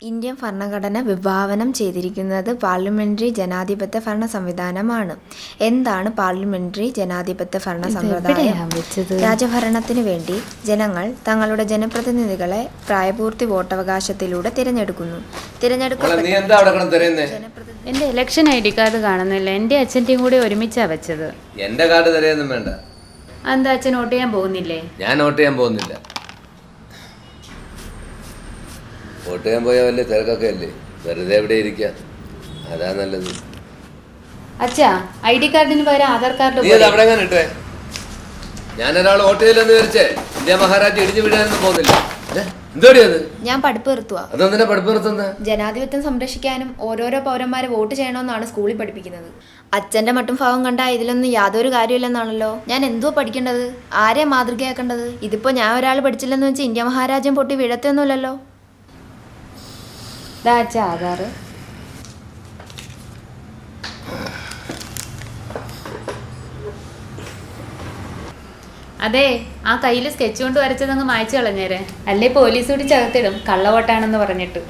Indian ഭരണഘടന വിഭാവനം ചെയ്തിരിക്കുന്നത് പാർലമെന്ററി ജനാധിപത്യ ഭരണ സംവിധാനമാണ്. എന്താണ് പാർലമെന്ററി ജനാധിപത്യ ഭരണ സമ്പ്രദായം? രാജഭരണത്തിനു വേണ്ടി ജനങ്ങൾ തങ്ങളുടെ ജനപ്രതിനിധികളെ പ്രായപൂർത്തി വോട്ടവകാശത്തിലൂടെ തിരഞ്ഞെടുക്കുന്നു. എന്റെ ഇലക്ഷൻ ID കാർഡ് കാണുന്നില്ല. എന്റെ അച്ഛൻ്റെയും കൂടി ഒരുമിച്ചാ വെച്ചത്. എന്റെ കാർഡ് തരയൊന്നും വേണ്ട. എന്താ അച്ഛൻ വോട്ട് ചെയ്യാൻ പോകുന്നില്ലേ? ഞാൻ വോട്ട് ചെയ്യാൻ പോകുന്നില്ല. വോട്ട് ചെയ്യാൻ പോയാൽ വലിയ തിരക്കൊക്കെ അല്ലേ, വെറുതെ എവിടെ ഇരിക്കുക, അതാ നല്ലത്. അച്ഛാ, ID കാർഡിന് പകരം ആധാർ കാർഡ്. നീ അത് അവിടെ എങ്ങനെ ഇട്ടേ? ഞാനൊരാൾ വോട്ട് ചെയ്തില്ലെന്ന് വിചാരിച്ചേ ഇന്ത്യ മഹാരാജ്യം ഇടിഞ്ഞു വീഴാനൊന്നും പോകുന്നില്ല. ഞാൻ പഠിപ്പ് നിർത്തുക. അതെന്തിനാ പഠിപ്പ് നിർത്തുന്നത്? ജനാധിപത്യം സംരക്ഷിക്കാനും ഓരോരോ പൗരന്മാരെ വോട്ട് ചെയ്യണമെന്നാണ് സ്കൂളിൽ പഠിപ്പിക്കുന്നത്. അച്ഛന്റെ മട്ടും ഭാവം കണ്ട ഇതിലൊന്നും യാതൊരു കാര്യമില്ലെന്നാണല്ലോ. ഞാൻ എന്തോ പഠിക്കേണ്ടത്? ആരെയാ മാതൃകയാക്കേണ്ടത്? ഇതിപ്പോ ഞാൻ ഒരാൾ പഠിച്ചില്ലെന്ന് വെച്ച് ഇന്ത്യ മഹാരാജ്യം പൊട്ടി വീഴത്തൊന്നുമില്ലല്ലോ. ആധാർ അതെ, ആ കയ്യിൽ സ്കെച്ച് കൊണ്ട് വരച്ചതങ്ങ് മായ്ച്ചു കളഞ്ഞേരെ, അല്ലേ പോലീസ് കൂടി ചകത്തിടും കള്ളവോട്ടാണെന്ന് പറഞ്ഞിട്ട്.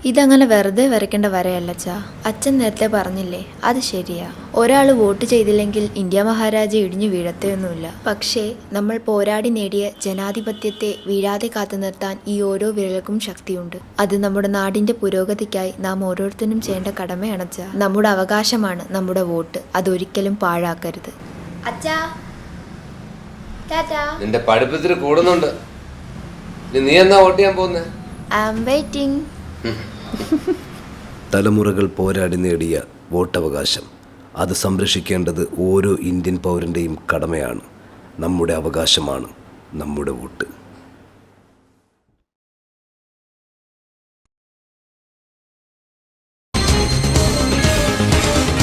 ഇതങ്ങനെ വെറുതെ വരയ്ക്കേണ്ട വരയല്ലച്ചാ. അച്ഛൻ നേരത്തെ പറഞ്ഞില്ലേ, അത് ശരിയാ. ഒരാൾ വോട്ട് ചെയ്തില്ലെങ്കിൽ ഇന്ത്യ മഹാരാജ്യം ഇടിഞ്ഞു വീഴത്തൊന്നുമില്ല. പക്ഷേ നമ്മൾ പോരാടി നേടിയ ജനാധിപത്യത്തെ വീഴാതെ കാത്തു നിർത്താൻ ഈ ഓരോ വിരലുകൾക്കും ശക്തിയുണ്ട്. അത് നമ്മുടെ നാടിന്റെ പുരോഗതിക്കായി നാം ഓരോരുത്തരും ചെയ്യേണ്ട കടമയാണച്ചാ. നമ്മുടെ അവകാശമാണ് നമ്മുടെ വോട്ട്. അതൊരിക്കലും പാഴാക്കരുത്. അച്ഛാ, നിന്റെ പഠിപ്പത്തിന് കൂടുന്നുണ്ട്. നീ എന്നാ വോട്ട് ചെയ്യാൻ പോകുന്നേ? I am waiting. തലമുറകൾ പോരാടി നേടിയ വോട്ടവകാശം അത് സംരക്ഷിക്കേണ്ടത് ഓരോ ഇന്ത്യൻ പൗരൻ്റെയും കടമയാണ്. നമ്മുടെ അവകാശമാണ് നമ്മുടെ വോട്ട്.